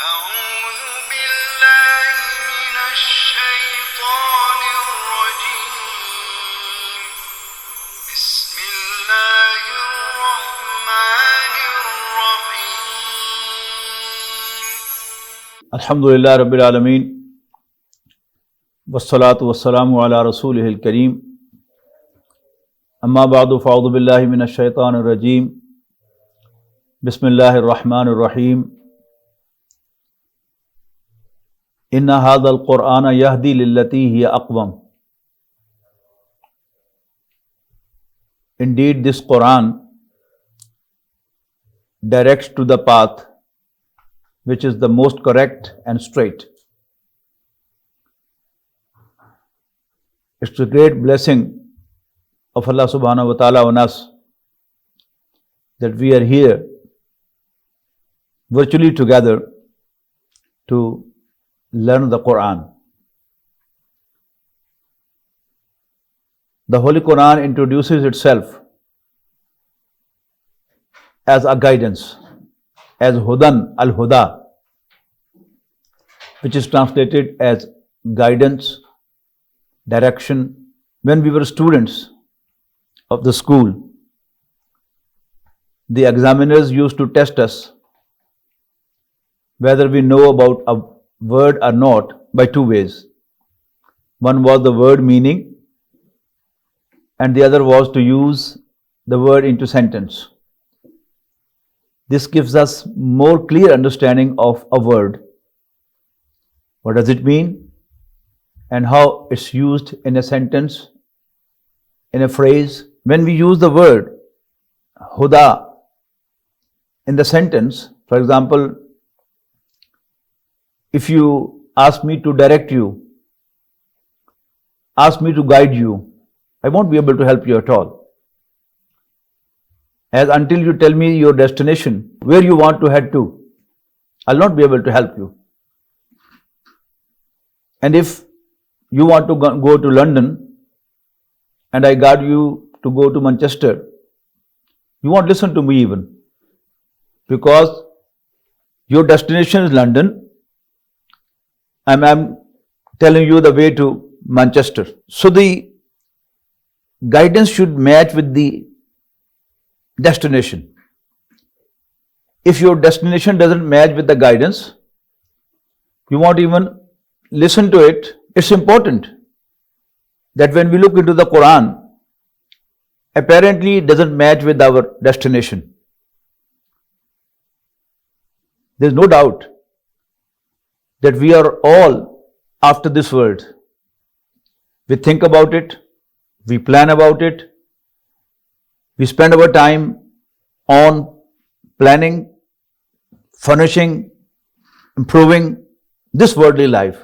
أعوذ بالله من الشيطان الرجيم بسم الله الرحمن الرحيم अल्हम्दुलिल्लाह रब्बिल आलमीन वस्सलातु वस्सलामु अला रसूलिहिल करीम अम्मा बादु फ़अऊज़ु बिल्लाहि मिनश शैतानिर रजीम बिस्मिल्लाहिर रहमानिर रहीम इन्ना हाज़ल क़ुरआन यहदी लिल्लती हिय अक़वम। Indeed, this Quran directs to the path which is the most correct and straight. It's a great blessing of Allah subhanahu wa ta'ala on us that we are here virtually together to learn the Quran. The Holy Quran introduces itself as a guidance, as Hudan al-Huda, which is translated as guidance, direction. When we were students of the school, the examiners used to test us whether we know about a word or not by two ways. One was the word meaning, and the other was to use the word into sentence. This gives us more clear understanding of a word. What does it mean? And how it's used in a sentence, in a phrase. When we use the word Huda in the sentence, for example, if you ask me to direct you, ask me to guide you, I won't be able to help you at all. As until you tell me your destination, where you want to head to, I'll not be able to help you. And if you want to go to London and I guide you to go to Manchester, you won't listen to me even, because your destination is London and I'm telling you the way to Manchester. So the guidance should match with the destination. If your destination doesn't match with the guidance, you won't even listen to it. It's important that when we look into the Quran, apparently it doesn't match with our destination. There's no doubt that we are all after this world. We think about it, we plan about it, we spend our time on planning, furnishing, improving this worldly life.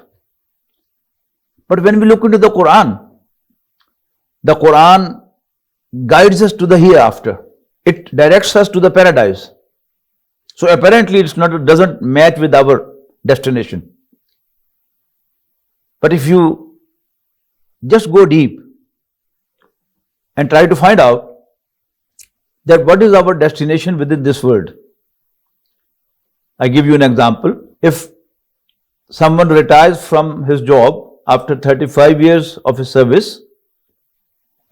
But when we look into the Quran guides us to the hereafter. It directs us to the paradise. So apparently it doesn't match with our destination. But if you just go deep and try to find out that what is our destination within this world. I give you an example. If someone retires from his job after 35 years of his service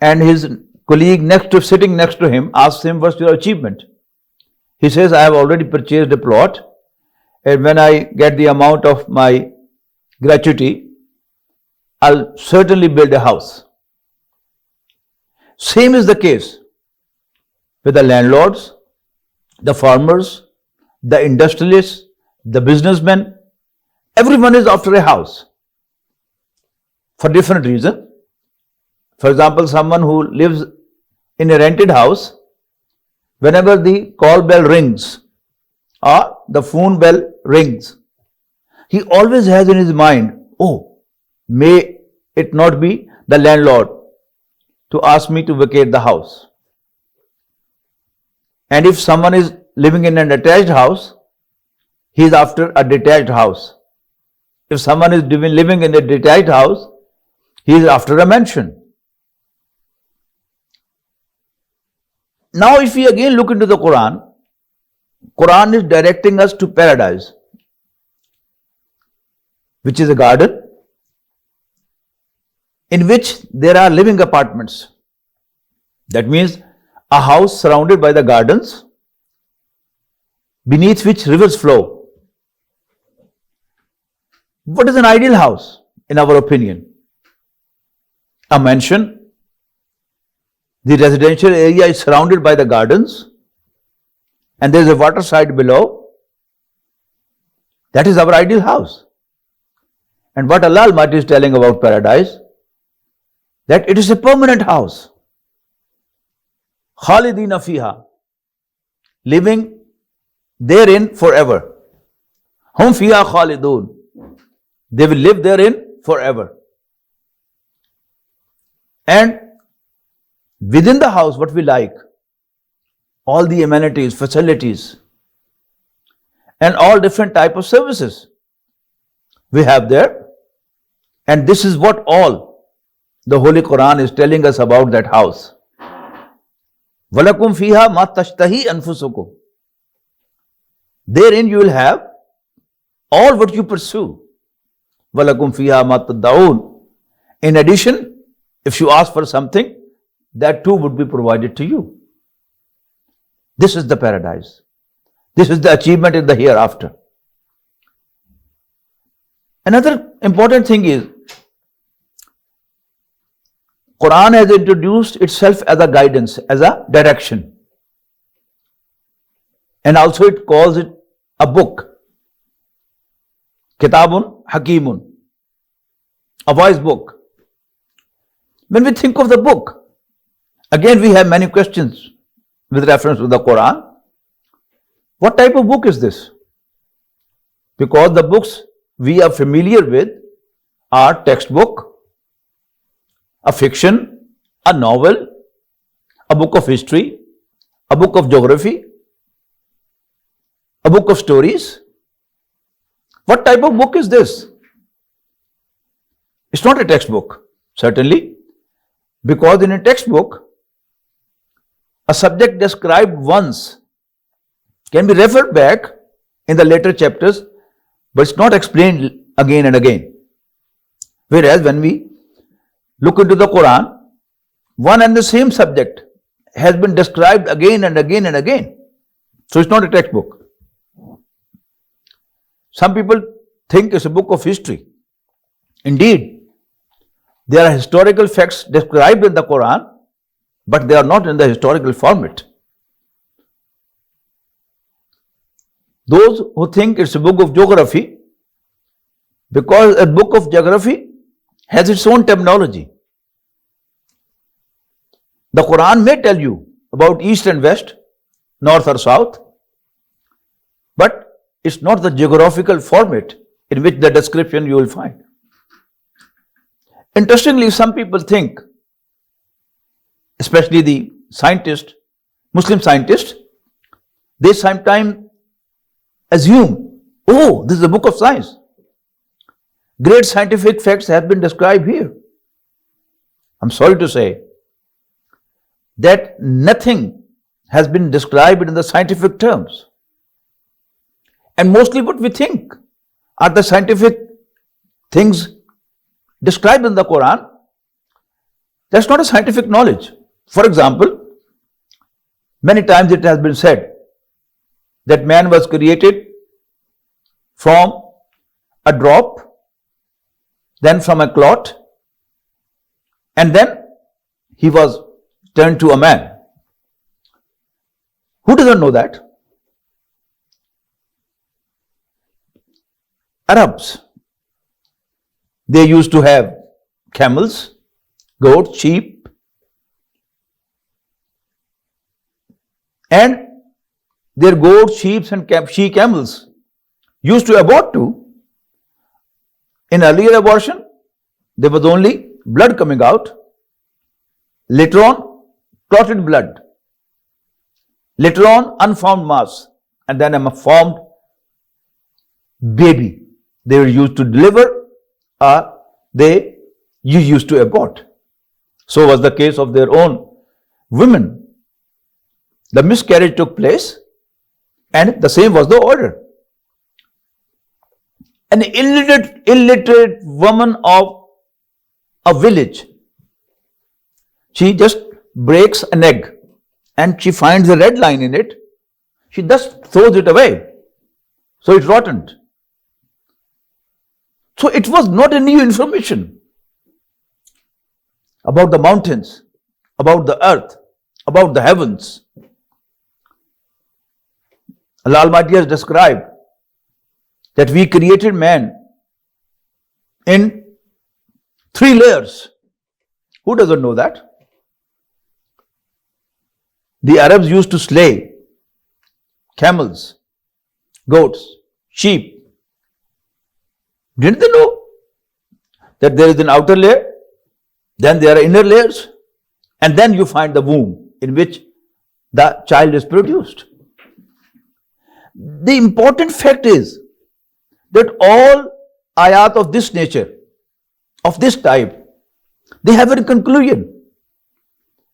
and his colleague sitting next to him asks him, what's your achievement? He says, I have already purchased a plot, and when I get the amount of my gratuity, I'll certainly build a house. Same is the case with the landlords, the farmers, the industrialists, the businessmen. Everyone is after a house for different reasons. For example, someone who lives in a rented house, whenever the call bell rings or the phone bell rings, he always has in his mind, oh, may it not be the landlord to ask me to vacate the house. And if someone is living in an attached house, he is after a detached house. If someone is living in a detached house, he is after a mansion. Now if we again look into the Quran is directing us to paradise. which is a garden, in which there are living apartments. That means a house surrounded by the gardens, beneath which rivers flow. What is an ideal house, in our opinion? A mansion. The residential area is surrounded by the gardens, and there is a waterside below. That is our ideal house. And what Allah Almighty is telling about paradise, that it is a permanent house. Khalidina fiha, living therein forever. Hum fiha khalidun, they will live therein forever. And within the house, what we like, all the amenities, facilities, and all different type of services we have there. And this is what all the Holy Quran is telling us about that house. Walakum fiha ma tashtahi anfusukum. Therein you will have all what you pursue. Walakum fiha ma tad'un. In addition, if you ask for something, that too would be provided to you. This is the paradise. This is the achievement in the hereafter. Another important thing is, Quran has introduced itself as a guidance, as a direction. And also it calls it a book. Kitabun Hakimun, a wise book. When we think of the book, again we have many questions with reference to the Quran. What type of book is this? Because the books we are familiar with are textbook, a fiction, a novel, a book of history, a book of geography, a book of stories. What type of book is this? It's not a textbook, certainly, because in a textbook, a subject described once can be referred back in the later chapters, but it's not explained again and again. Whereas when we look into the Quran, one and the same subject has been described again and again and again. So it's not a textbook. Some people think it's a book of history. Indeed, there are historical facts described in the Quran, but they are not in the historical format. Those who think it's a book of geography, because a book of geography has its own terminology. The Quran may tell you about east and west, north or south, but it's not the geographical format in which the description you will find. Interestingly, some people think, especially the scientists, Muslim scientists, they sometimes assume, oh, this is a book of science. Great scientific facts have been described here. I'm sorry to say that nothing has been described in the scientific terms. And mostly what we think are the scientific things described in the Quran. That's not a scientific knowledge. For example, many times it has been said that man was created from a drop, then from a clot, and then he was turned to a man. Who doesn't know that? Arabs. They used to have camels, goats, sheep, and their goats, sheep, and she camels used to abort too. In earlier abortion, there was only blood coming out. Later on, clotted blood. Later on, unformed mass, and then a formed baby. They were used to deliver, you used to abort. So was the case of their own women. The miscarriage took place, and the same was the order. an illiterate woman of a village. She just breaks an egg and she finds a red line in it. She just throws it away. So it's rotten. So it was not a new information about the mountains, about the earth, about the heavens. Allah Almighty has described that we created man in 3 layers. Who doesn't know that? The Arabs used to slay camels, goats, sheep. Didn't they know that there is an outer layer, then there are inner layers, and then you find the womb in which the child is produced? The important fact is that all ayat of this nature, of this type, they have a conclusion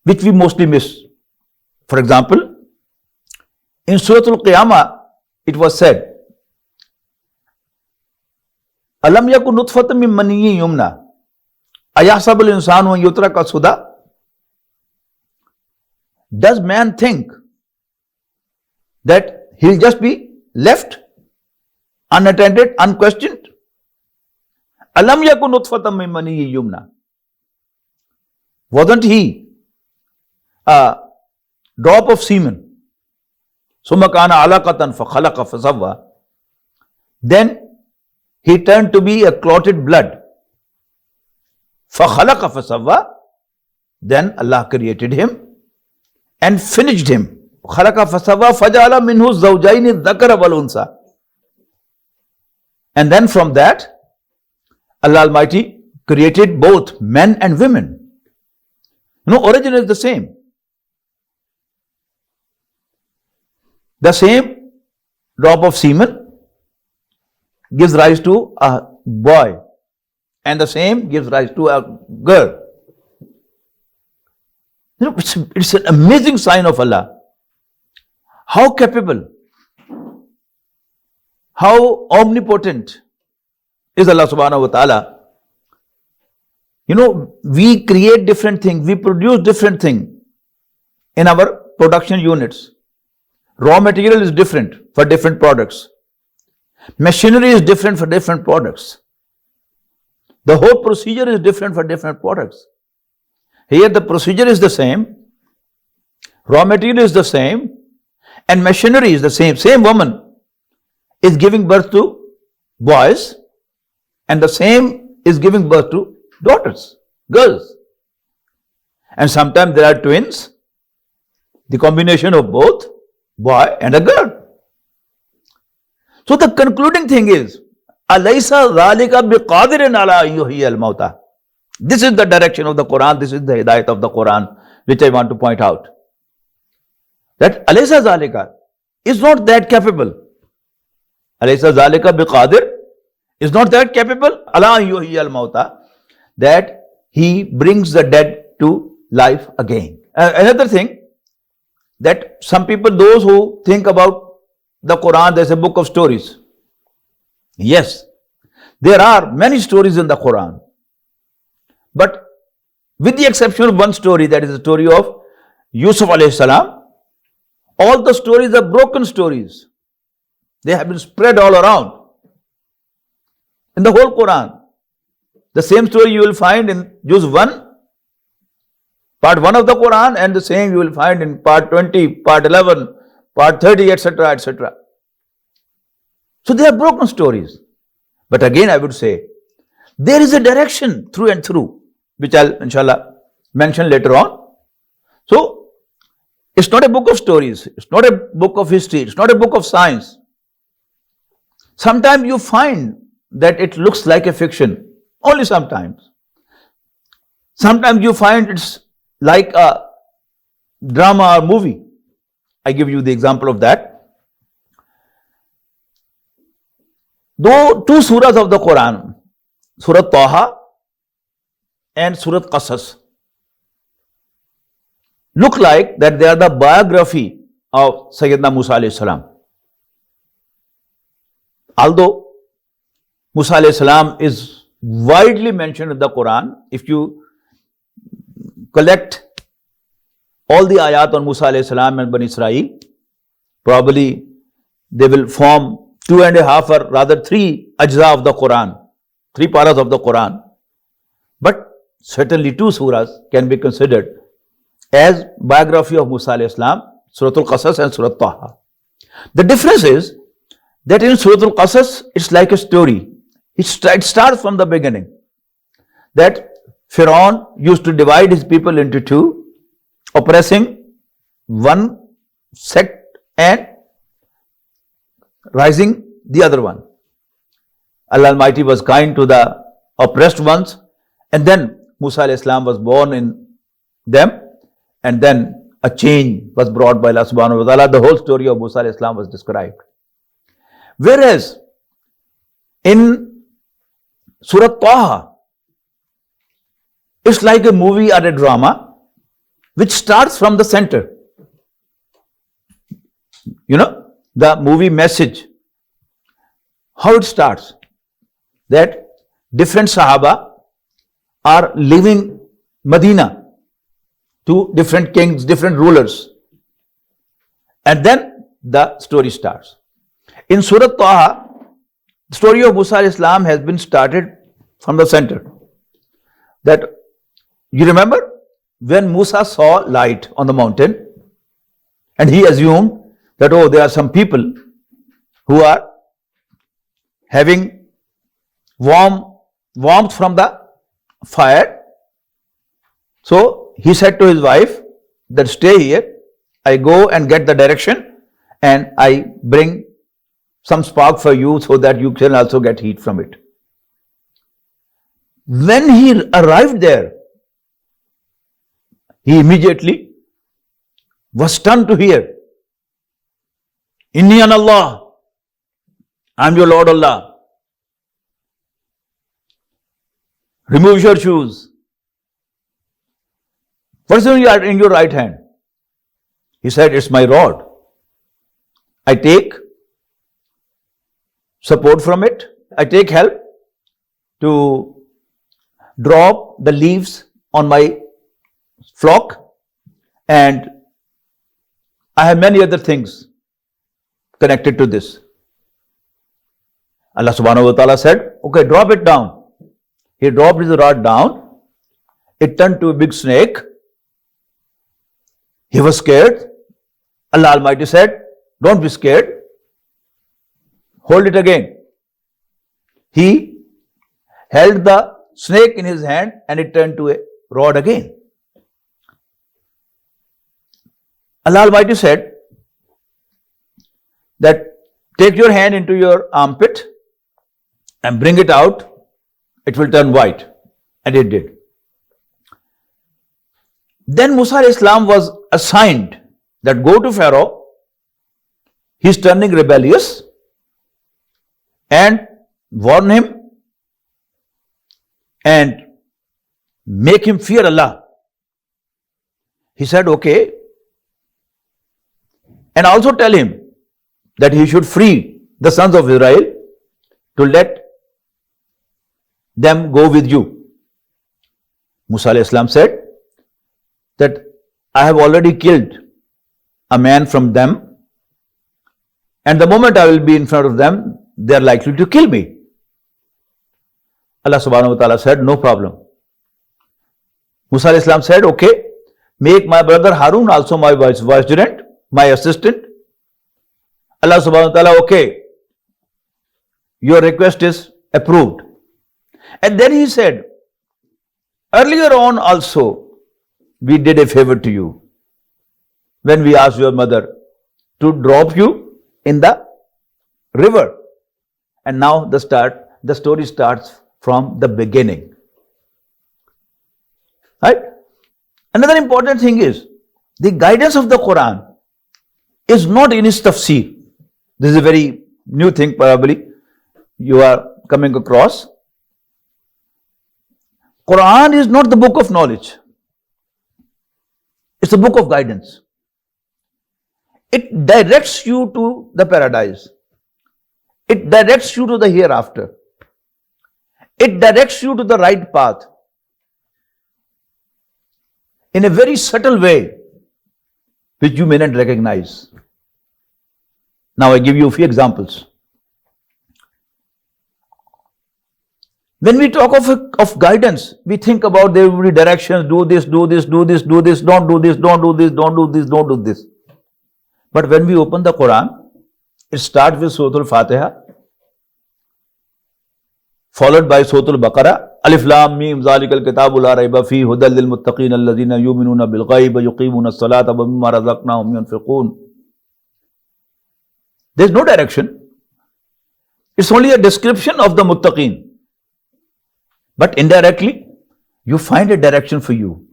which we mostly miss. For example, in Surah Al-Qiyamah, it was said, Alam yakun nutfatan min maniyyin yumna ayahsabul insanu an yutraka suda. Does man think that he'll just be left unattended, unquestioned? Alam yakun nutfatan min maniyyin yumna. Wasn't he a drop of semen? Summa kana alaqatan fa khalaqa fa sawwa. Then he turned to be a clotted blood. Fa khalaqa fa sawwa. Then Allah created him and finished him. Khalaqa fa sawwa faja'ala minhu zawjaini dhakara wal unsa. And then from that, Allah Almighty created both men and women. Origin is the same. The same drop of semen gives rise to a boy, and the same gives rise to a girl. It's an amazing sign of Allah. How capable, how omnipotent is Allah subhanahu wa ta'ala. We create different things, we produce different things in our production units. Raw material is different for different products. Machinery is different for different products. The whole procedure is different for different products. Here the procedure is the same, raw material is the same, and machinery is the same. Same woman is giving birth to boys, and the same is giving birth to daughters, girls. And sometimes there are twins, the combination of both, boy and a girl. So the concluding thing is, Alaysa dhalika biqadirin ala yuhyi al-mauta. This is the direction of the Quran, this is the hidayat of the Quran, which I want to point out. That Alaysa dhalika is not that capable. Alaysa dhalika biqadir is not that capable. Ala yuhyi al-mauta, that he brings the dead to life again. Another thing, that some people, those who think about the Quran, there's a book of stories. Yes, there are many stories in the Quran. But with the exception of one story, that is the story of Yusuf alayhi salam, all the stories are broken stories. They have been spread all around. In the whole Quran, the same story you will find in Juz 1, part 1 of the Quran, and the same you will find in part 20, part 11, part 30, etc., etc. So they are broken stories. But again I would say, there is a direction through and through, which I'll inshallah mention later on. So, it's not a book of stories, it's not a book of history, it's not a book of science. Sometimes you find that it looks like a fiction, only sometimes. Sometimes you find it's like a drama or movie. I give you the example of that. Though 2 surahs of the Quran, Surah Taha and Surah Qasas, look like that they are the biography of Sayyidina Musa alayhi salam. Although Musa alayhi salam is widely mentioned in the Quran. If you collect all the ayat on Musa alayhi salam and Bani Israel, probably they will form 2.5 or rather 3 ajza of the Quran, 3 paras of the Quran. But certainly 2 surahs can be considered as biography of Musa alayhi salam, Surah Al-Qasas and Surah Taha. The difference is that in Surah Al-Qasas, it's like a story. It starts from the beginning. That Pharaoh used to divide his people into 2, oppressing one sect and rising the other one. Allah Almighty was kind to the oppressed ones, and then Musa alayhi salam was born in them, and then a change was brought by Allah subhanahu wa ta'ala. The whole story of Musa alayhi salam was described. Whereas in Surah Taha, it's like a movie or a drama which starts from the center. You know, the movie message, how it starts, that different Sahaba are leaving Medina to different kings, different rulers. And then the story starts. In Surah Taha, the story of Musa alayhi salam has been started from the center. That you remember when Musa saw light on the mountain, and he assumed that, oh, there are some people who are having warmth from the fire. So he said to his wife that stay here, I go and get the direction and I bring some spark for you so that you can also get heat from it. When he arrived there, he immediately was stunned to hear, Inni an Allah, I am your Lord Allah. Remove your shoes. What is in your right hand? He said, it's my rod. I take support from it. I take help to drop the leaves on my flock, and I have many other things connected to this. Allah subhanahu wa ta'ala said, okay, drop it down. He dropped his rod down. It turned to a big snake. He was scared. Allah Almighty said, don't be scared. Hold it again. He held the snake in his hand and it turned to a rod again. Allah Almighty said that take your hand into your armpit and bring it out. It will turn white. And it did. Then Musa alayhi salam was assigned that go to Pharaoh. He's turning rebellious, and warn him and make him fear Allah. He said, okay. And also tell him that he should free the sons of Israel to let them go with you. Musa alayhi salam said that I have already killed a man from them, and the moment I will be in front of them, they are likely to kill me. Allah subhanahu wa ta'ala said, no problem. Musa alayhi salam said, okay, make my brother Harun also my vicegerent, my assistant. Allah subhanahu wa ta'ala, okay, your request is approved. And then he said, earlier on also, we did a favor to you when we asked your mother to drop you in the river. And now the story starts from the beginning. Right? Another important thing is, the guidance of the Quran is not in its tafsir. This is a very new thing probably you are coming across. Quran is not the book of knowledge. It's a book of guidance. It directs you to the paradise. It directs you to the hereafter. It directs you to the right path in a very subtle way, which you may not recognize. Now I give you a few examples. When we talk of guidance, we think about there will be directions, do this, do this, do this, do this, don't do this, don't do this, don't do this, don't do this. But when we open the Quran, it starts with Surah Al-Fatiha, followed by Surah Al-Baqarah, Alif Lam Mim Zalikal Kitabu La Raiba Fi Hudal Lil Muttaqin Alladhina Yu'minuna Bil Ghaib wa Yuqimuna As-Salata wa Mimma Razaqnahum Yunfiqun. There is no direction. It's only a description of the Muttaqin. But indirectly, you find a direction for you.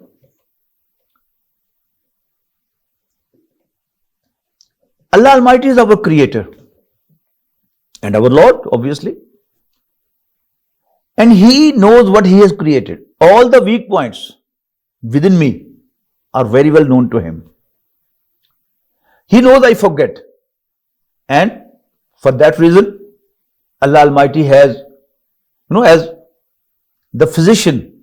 Allah Almighty is our creator and our Lord, obviously. And He knows what He has created. All the weak points within me are very well known to Him. He knows I forget. And for that reason, Allah Almighty has, as the physician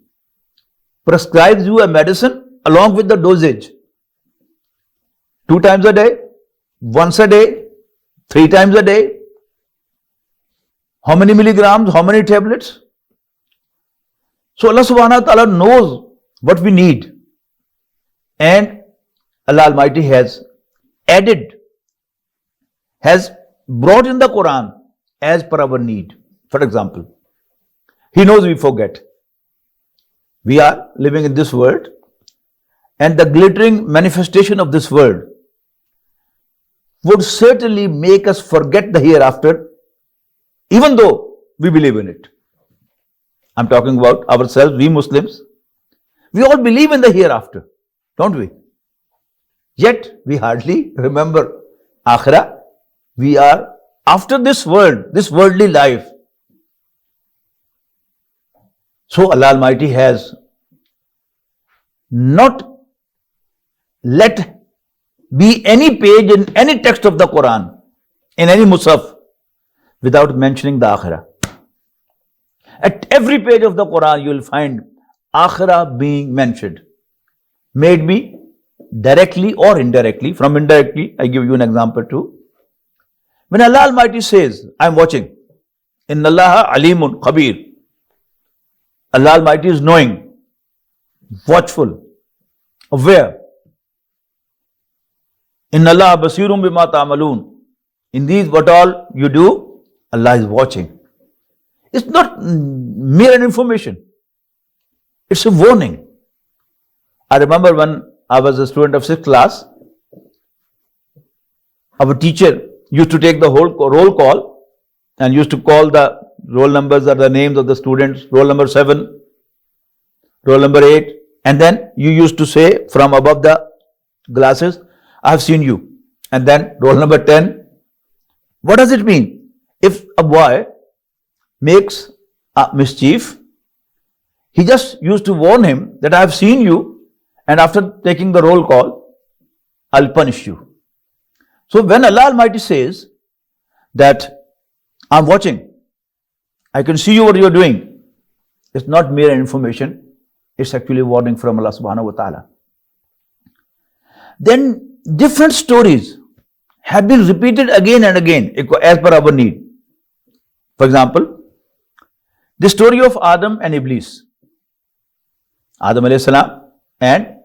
prescribes you a medicine along with the dosage. 2 times a day, once a day, 3 times a day. How many milligrams, how many tablets? So Allah subhanahu wa ta'ala knows what we need. And Allah Almighty has added, has brought in the Quran as per our need. For example, He knows we forget. We are living in this world, and the glittering manifestation of this world would certainly make us forget the hereafter, even though we believe in it. I'm talking about ourselves, we Muslims. We all believe in the hereafter, don't we? Yet we hardly remember Akhirah. We are after this world, this worldly life. So Allah Almighty has not let be any page in any text of the Quran, in any Musaf, without mentioning the Akhirah. At every page of the Quran, you will find Akhirah being mentioned. May it be directly or indirectly. From indirectly, I give you an example too. When Allah Almighty says, I am watching, Inna Allaha Alimun Khabir. Allah Almighty is knowing, watchful, aware. Inna Allah Basirum Bima Ta'malun. In these, what all you do, Allah is watching. It's not mere information. It's a warning. I remember when I was a student of 6th class, our teacher used to take the whole roll call and used to call the roll numbers or the names of the students, roll number 7, roll number 8, and then you used to say from above the glasses, I have seen you. And then roll number 10. What does it mean? If a boy makes a mischief, he just used to warn him that I have seen you, and after taking the roll call, I'll punish you. So when Allah Almighty says that I'm watching, I can see you what you're doing, it's not mere information, it's actually warning from Allah subhanahu wa ta'ala. Then different stories have been repeated again and again as per our need. For example, the story of Adam and Iblis. Adam alayhi salam and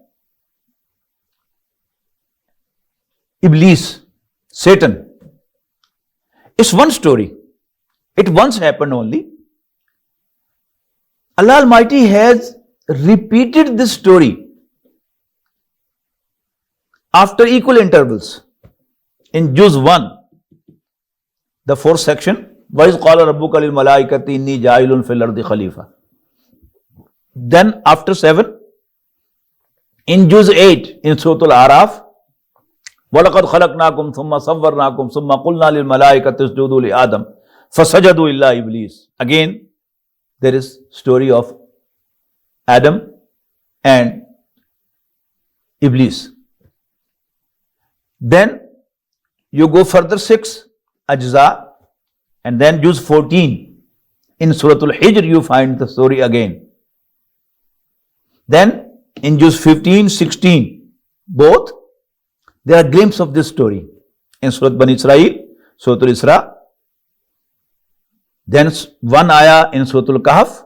Iblis, Satan. It's one story. It once happened only. Allah Almighty has repeated this story after equal intervals. In Juz 1, the 4th section, وَإِذْ قَالَ رَبُّكَ لِلْمَلَائِكَةِ إِنِّي جَاعِلٌ فِي الْأَرْضِ خَلِيفَةً. Then after 7, in Juz 8, in Surah Al-Araf, وَلَقَدْ خَلَقْنَاكُمْ ثُمَّ صَوَّرْنَاكُمْ ثُمَّ قُلْنَا لِلْمَلَائِكَةِ اسْجُدُوا لِآدَمَ فَسَجَدُوا إِلَّا إِبْلِيسَ. Again, there is story of Adam and Iblis. Then you go further 6 ajza, and then Juz 14, In Surah Al-Hijr, you find the story again. Then in Juz 15, 16, both, there are glimpses of this story. In Surah Bani Israel, Surah Al-Isra, then one ayah in Surah Al-Kahf,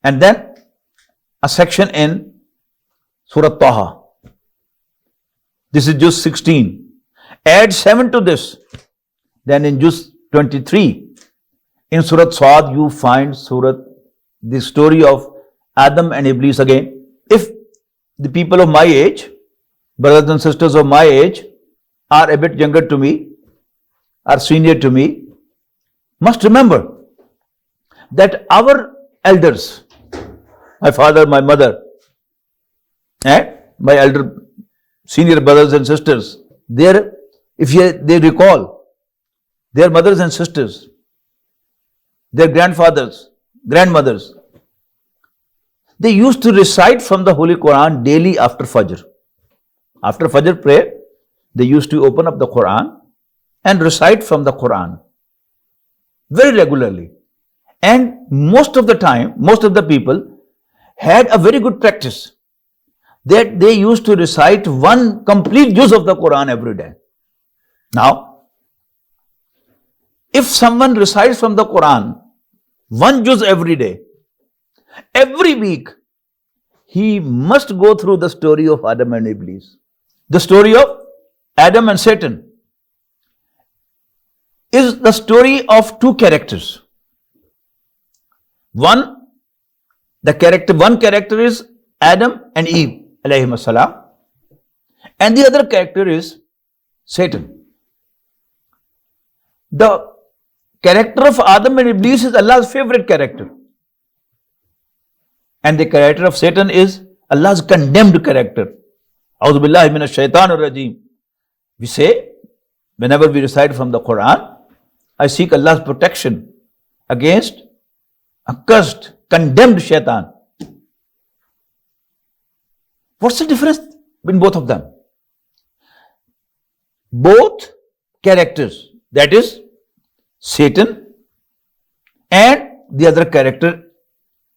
and then a section in Surah Taha. This is Juz 16. Add 7 to this. Then in Juz 23, in Surah Sad, you find the story of Adam and Iblis again. If the people of my age, brothers and sisters of my age, are a bit younger to me, are senior to me, must remember that our elders, my father, my mother, and my elder senior brothers and sisters, if they recall their mothers and sisters, their grandfathers, grandmothers, they used to recite from the Holy Quran daily after Fajr. After Fajr prayer, they used to open up the Quran and recite from the Quran very regularly. And most of the time, most of the people had a very good practice that they used to recite one complete juz of the Quran every day. Now, if someone recites from the Quran one juz every day, every week, he must go through the story of Adam and Iblis. The story of Adam and Satan is the story of two characters. One character is Adam and Eve, alayhim assalam, and the other character is Satan. The character of Adam and Iblis is Allah's favorite character. And the character of Satan is Allah's condemned character. A'udhu billahi minash shaitanir rajeem. We say, whenever we recite from the Quran, I seek Allah's protection against accursed, condemned shaitan. What's the difference between both of them? Both characters, that is Satan and the other character,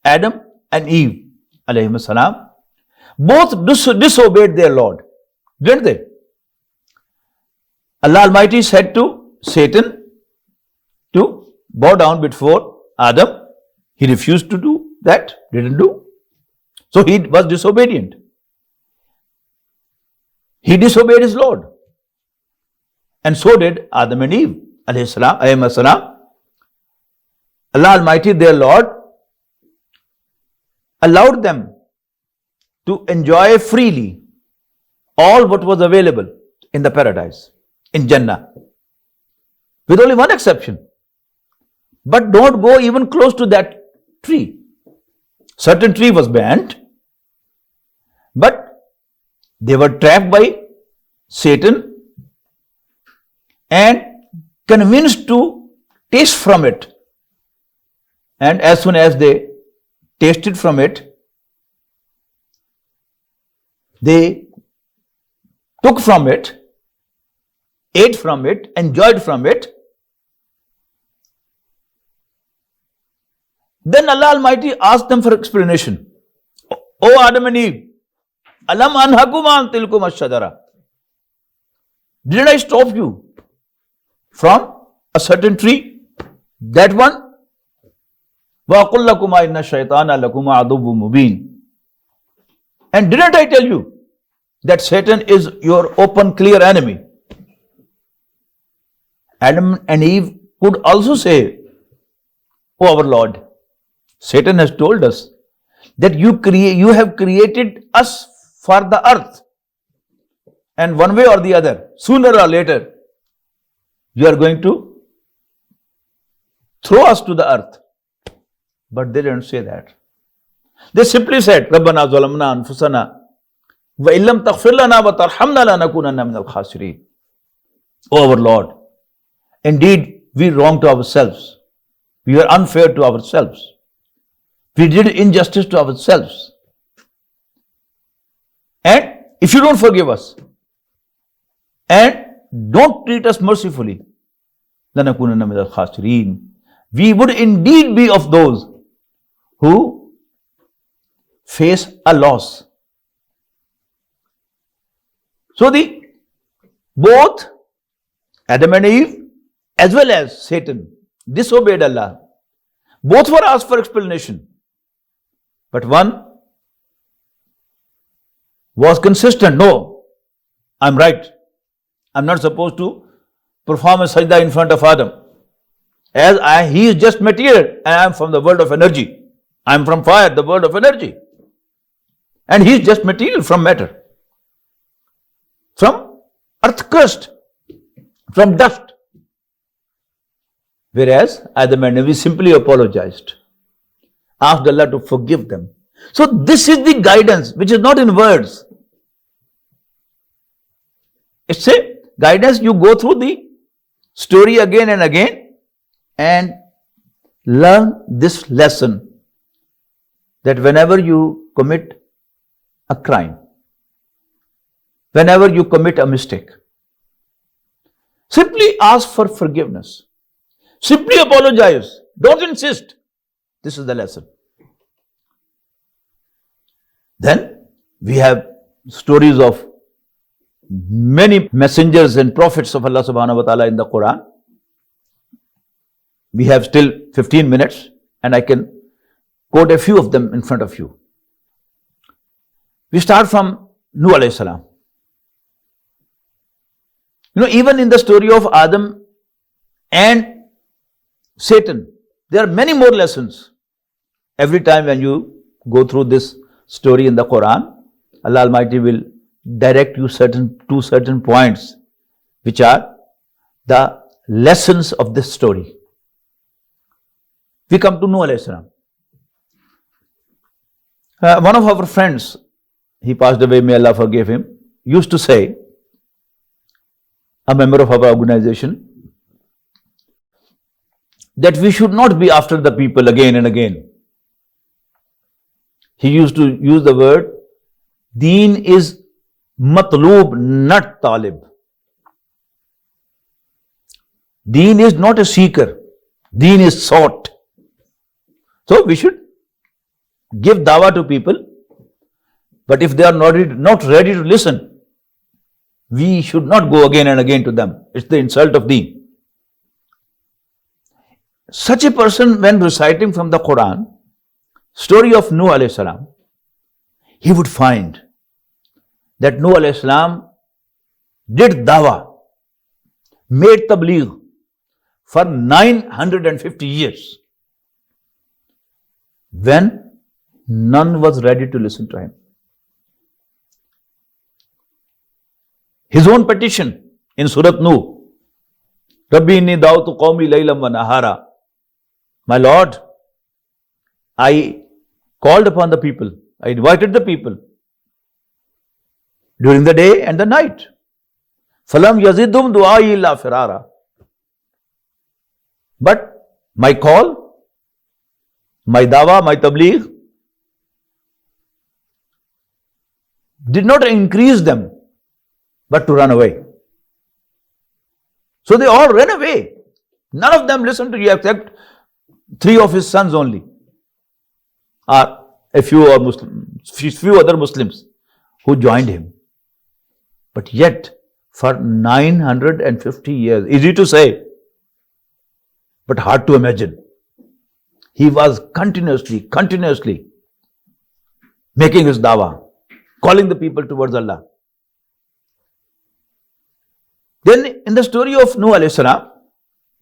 Adam and Eve, alayhim salam, both disobeyed their Lord, didn't they? Allah Almighty said to Satan to bow down before Adam. He refused to do that, didn't do. So he was disobedient. He disobeyed his Lord. And so did Adam and Eve, alayhim salam. Allah Almighty, their Lord, allowed them to enjoy freely all what was available in the paradise, in Jannah, with only one exception. But don't go even close to that tree. Certain tree was banned, but they were trapped by Satan and convinced to taste from it. And as soon as they tasted from it, they took from it, ate from it, enjoyed from it. Then Allah Almighty asked them for explanation. O Adam and Eve, Alam anhakuma an tilkum ash-shajara. Didn't I stop you from a certain tree? That one? Wa aqul lakuma inna shaytana lakuma aduwwun mubin. And didn't I tell you that Satan is your open, clear enemy? Adam and Eve could also say, O our Lord, Satan has told us that you have created us for the earth. And one way or the other, sooner or later, you are going to throw us to the earth. But they didn't say that. They simply said, Rabbana zalamna anfusana wa illam taghfir lana wa tarhamna lanakunanna minal khasirin. O our Lord, indeed we wronged ourselves. We were unfair to ourselves. We did injustice to ourselves. And if you don't forgive us and don't treat us mercifully, lanakunanna minal khasirin, we would indeed be of those who face a loss. So both Adam and Eve as well as Satan disobeyed Allah. Both were asked for explanation. But one was consistent. No, I'm right. I'm not supposed to perform a sajda in front of Adam. He is just material and I am from the world of energy. I am from fire, the world of energy. And he is just material from matter. From earth crust, from dust. Whereas Adam and Eve simply apologized, asked Allah to forgive them. So this is the guidance which is not in words. It's a guidance. You go through the story again and again and learn this lesson, that whenever you commit a crime, whenever you commit a mistake, simply ask for forgiveness. Simply apologize. Don't insist. This is the lesson. Then we have stories of many messengers and prophets of Allah subhanahu wa ta'ala in the Quran. We have still 15 minutes and I can quote a few of them in front of you. We start from Nuh alayhi salam. Even in the story of Adam and Satan, there are many more lessons. Every time when you go through this story in the Quran, Allah Almighty will direct you to certain points which are the lessons of this story. We come to Nuh alayhi salam. One of our friends, he passed away, may Allah forgive him, used to say, a member of our organization, that we should not be after the people again and again. He used to use the word, Deen is matloob, not talib. Deen is not a seeker. Deen is sought. So we should give dawah to people, but if they are not ready to listen, we should not go again and again to them. It's the insult of Deen. Such a person, when reciting from the Quran, story of Nuh alayhi salam, he would find that Nuh alayhi salam did dawah, made tabligh for 950 years, when none was ready to listen to him. His own petition in Surat Nuh, Rabbi inni da'utu qawmi laylam wa nahara. My Lord, I called upon the people, I invited the people during the day and the night. Falam yazidum du'ai illa firara. But my call, my dawah, my tabligh did not increase them, but to run away. So they all ran away. None of them listened to you except 3 of his sons only, or a few other Muslims who joined him. But yet, for 950 years, easy to say, but hard to imagine, he was continuously making his dawah, calling the people towards Allah. Then in the story of Nuh alayhi salam,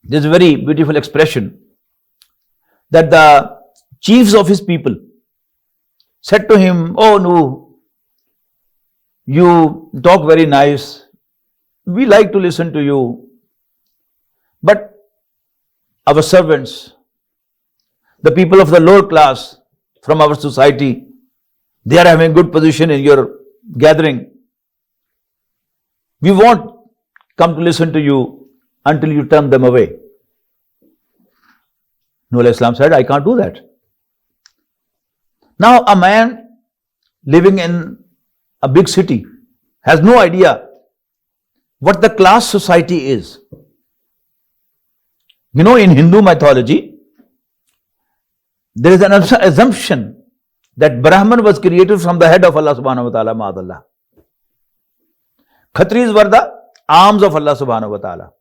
there's a very beautiful expression that the chiefs of his people said to him, "Oh Nuh, you talk very nice. We like to listen to you. But our servants, the people of the lower class from our society, they are having good position in your gathering. We won't come to listen to you until you turn them away." Nuh alayhi salam said, "I can't do that." Now a man living in a big city has no idea what the class society is. In Hindu mythology, there is an assumption that Brahman was created from the head of Allah subhanahu wa ta'ala, ma'adallah. Khatris were the arms of Allah subhanahu wa ta'ala.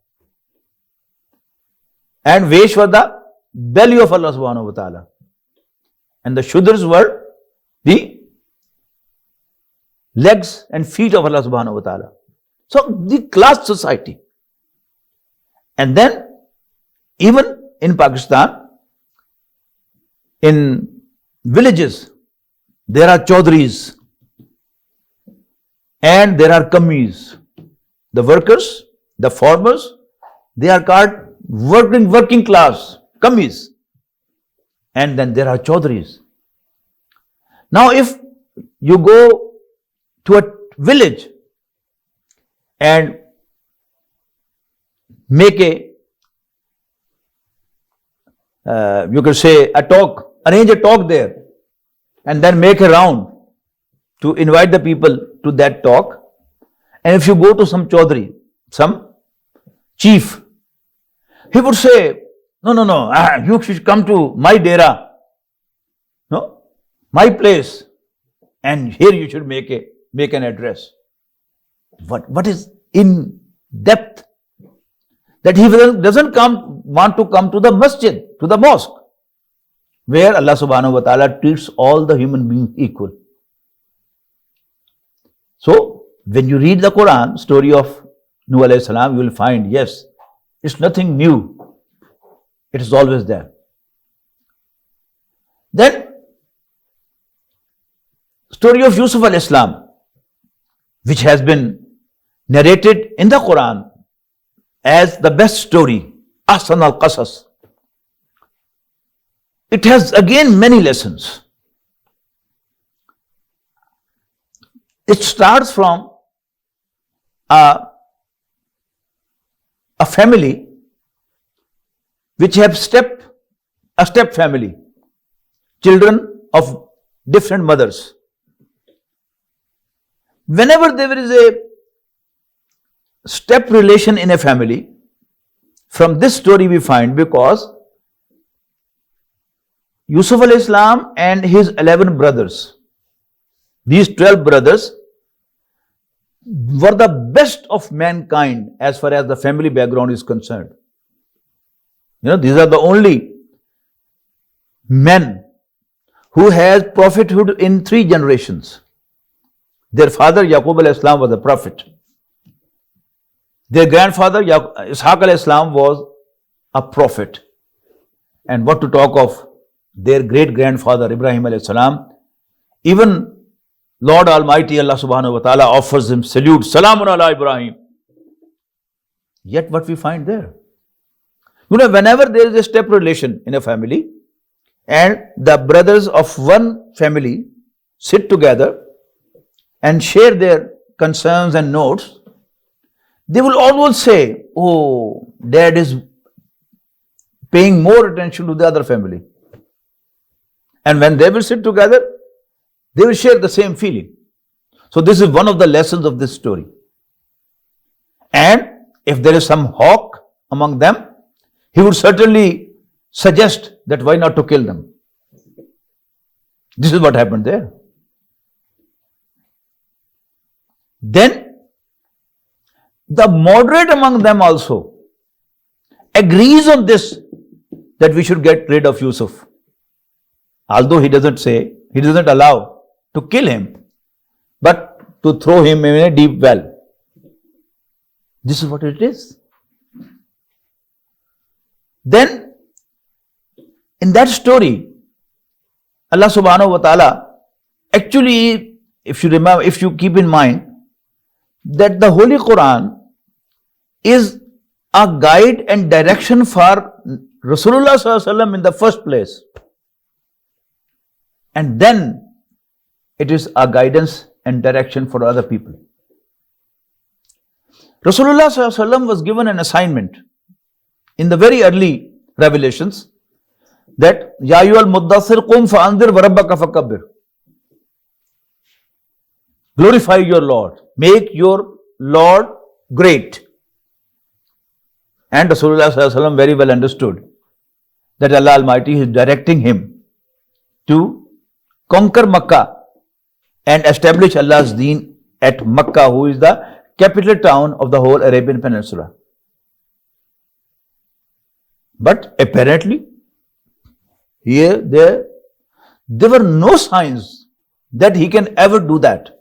And Vesh were the belly of Allah subhanahu wa ta'ala. And the Shudras were the legs and feet of Allah subhanahu wa ta'ala. So the class society. And then even in Pakistan, in villages, there are chaudhries and there are kammis. The workers, the farmers, they are called working class, kammis. And then there are chaudhries. Now if you go to a village and make you can say a talk, arrange a talk there and then make a round to invite the people to that talk. And if you go to some chaudhry, some chief, he would say, no, you should come to my dera, no, my place, and here you should make an address. What is in depth? That he doesn't want to come to the masjid, to the mosque, where Allah subhanahu wa ta'ala treats all the human beings equal. So, when you read the Quran, story of Nuh alayhi salam, you will find, yes, it's nothing new. It is always there. Then, story of Yusuf alayhi salam, which has been narrated in the Quran as the best story, Ahsan al-Qasas. It has again many lessons. It starts from a family which have a step family, children of different mothers. Whenever there is a step relation in a family, from this story we find, because Yusuf alayhi salam and his 11 brothers, these 12 brothers were the best of mankind as far as the family background is concerned. These are the only men who has prophethood in 3 generations. Their father Yaqub alayhi salam was a prophet. Their grandfather Ishaq alayhi salam was a prophet. And what to talk of their great grandfather Ibrahim alayhi salam. Even Lord Almighty Allah subhanahu wa ta'ala offers him salute, Salamun ala Ibrahim. Yet what we find there? Whenever there is a step relation in a family and the brothers of one family sit together and share their concerns and notes, they will always say, oh, dad is paying more attention to the other family. And when they will sit together, they will share the same feeling. So this is one of the lessons of this story. And if there is some hawk among them, he would certainly suggest that why not to kill them. This is what happened there. Then the moderate among them also agrees on this, that we should get rid of Yusuf. Although he doesn't allow to kill him, but to throw him in a deep well. This is what it is. Then, in that story, Allah subhanahu wa ta'ala, actually, if you keep in mind, that the Holy Quran is a guide and direction for Rasulullah sallallahu alaihi wasallam in the first place. And then it is a guidance and direction for other people. Rasulullah sallallahu alaihi wasallam was given an assignment in the very early revelations that Ya ayyuhal muddathir qum fa'anzir wa rabbaka fakabbir. Glorify your Lord. Make your Lord great. And Rasulullah sallallahu alaihi wasallam very well understood that Allah Almighty is directing him to conquer Makkah and establish Allah's deen at Makkah, who is the capital town of the whole Arabian Peninsula. But apparently, there were no signs that he can ever do that.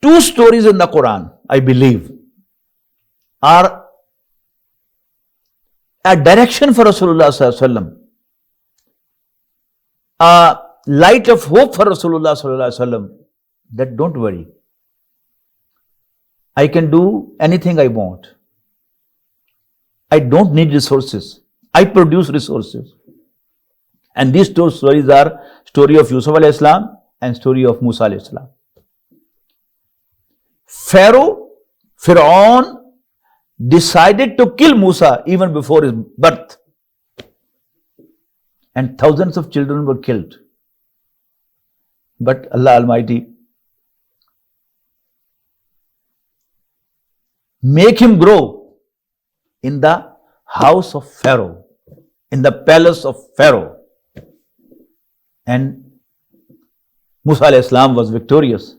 Two stories in the Quran, I believe, are a direction for Rasulullah Sallallahu Alaihi Wasallam, a light of hope for Rasulullah Sallallahu Alaihi Wasallam, that don't worry, I can do anything I want. I don't need resources. I produce resources. And these two stories are story of Yusuf alayhi salam and story of Musa alayhi salam. Pharaoh decided to kill Musa even before his birth. And thousands of children were killed. But Allah Almighty make him grow in the house of Pharaoh, in the palace of Pharaoh. And Musa alayhi salam was victorious.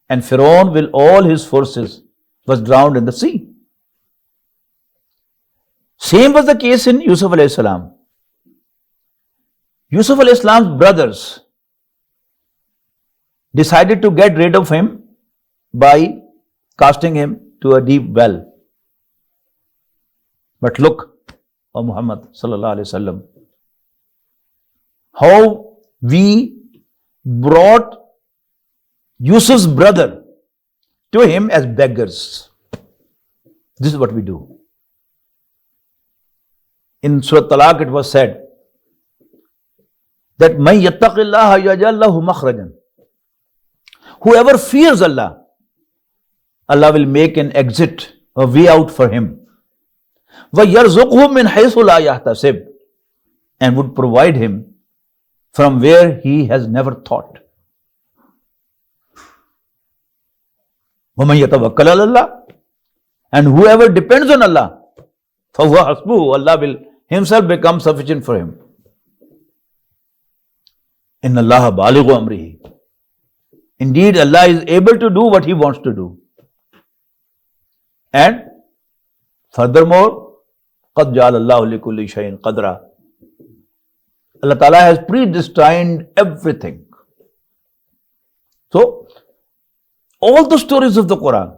And Pharaoh with all his forces was drowned in the sea. Same was the case in Yusuf alayhi salam. Yusuf alayhi salam's brothers decided to get rid of him by casting him to a deep well. But look, O Muhammad sallallahu alaihi wasallam, how we brought Yusuf's brother to him as beggars. This is what we do. In Surah Talaq it was said that man yattaqillaha yaj'al lahu makhrajan. Whoever fears Allah, Allah will make an exit, a way out for him. وَيَرْزُقْهُ مِنْ حَيْثُ لَا يَحْتَسِبْ, and would provide him from where he has never thought. وَمَنْ يَتَوَكَّلَ عَلَى اللَّهِ, and whoever depends on Allah, فَهُوَ حَسْبُهُ, Allah will himself become sufficient for him. إِنَّ اللَّهَ بَالِغُ أَمْرِهِ, indeed Allah is able to do what He wants to do. And furthermore, قَدْ جَعَلَ اللَّهُ لِكُلِّ شَيْءٍ قَدْرًا, Allah Ta'ala has predestined everything. So, all the stories of the Quran,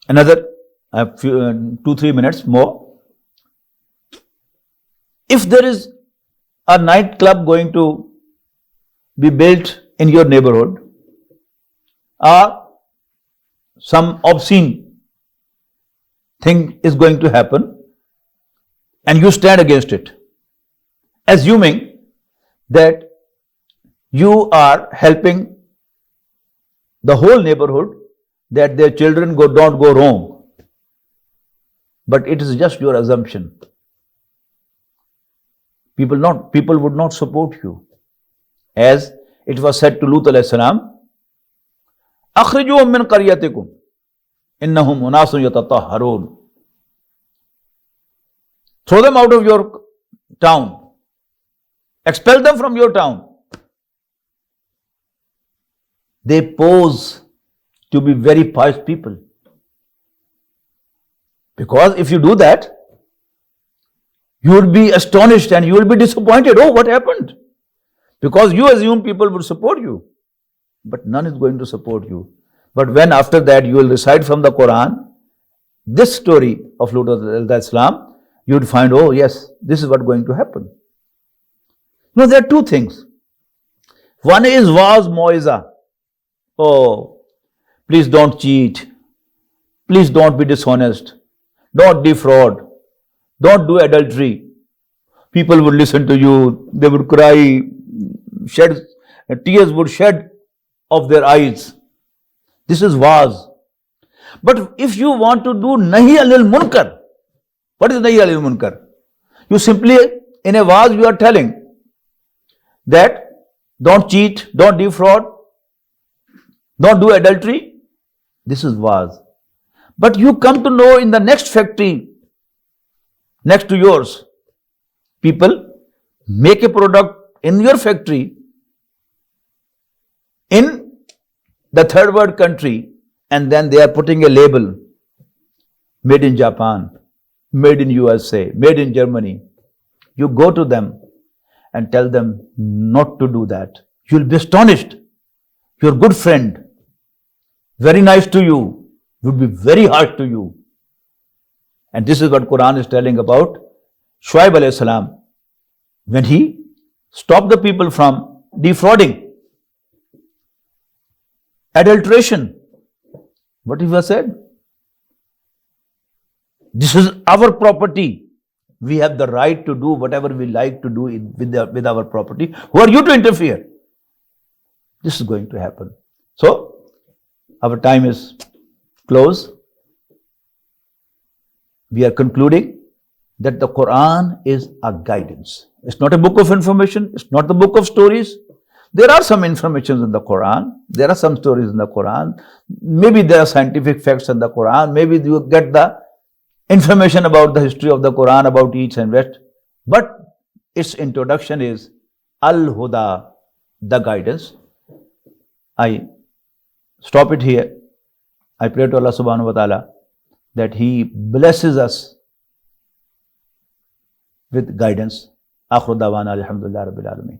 another, I have 2-3 minutes more. If there is a nightclub going to be built in your neighborhood, or some obscene thing is going to happen, and you stand against it, assuming that you are helping the whole neighborhood, that their children don't go wrong. But it is just your assumption. People would not support you. As it was said to Lut alayhi salam, أَخْرِجُوهُمْ مِنْ قَرْيَتِكُمْ إِنَّهُمْ أُنَاسٌ يَتَطَهَّرُونَ. Throw them out of your town. Expel them from your town. They pose to be very pious people. Because if you do that, you will be astonished and you will be disappointed. Oh, what happened? Because you assume people would support you. But none is going to support you. But when after that you will recite from the Quran this story of Lut alayhi salam, you would find, oh yes, this is what is going to happen. No, there are two things. One is Waz Moiza. Oh, please don't cheat. Please don't be dishonest. Don't defraud. Don't do adultery. People would listen to you. They would cry. Tears would shed of their eyes. This is Waz. But if you want to do Nahi anil Munkar, what is Nahi anil Munkar? You simply, in a Waz, you are telling that don't cheat, don't defraud, don't do adultery. This is Waz. But you come to know in the next factory, next to yours, people make a product in your factory in the third world country, and then they are putting a label, made in Japan, made in USA, made in Germany. You go to them and tell them not to do that. You'll be astonished. Your good friend, very nice to you, would be very harsh to you. And this is what Quran is telling about Shuaib alayhi salam, when he stopped the people from defrauding, adulteration. What he was said? This is our property. We have the right to do whatever we like to do with our property. Who are you to interfere? This is going to happen. So, our time is close. We are concluding that the Quran is a guidance. It's not a book of information. It's not the book of stories. There are some informations in the Quran. There are some stories in the Quran. Maybe there are scientific facts in the Quran. Maybe you get the information about the history of the Quran, about east and west. But its introduction is Al-Huda, the guidance. I stop it here. I pray to Allah subhanahu wa ta'ala that He blesses us with guidance. Akhiru dawana alhamdulillah rabbil alameen.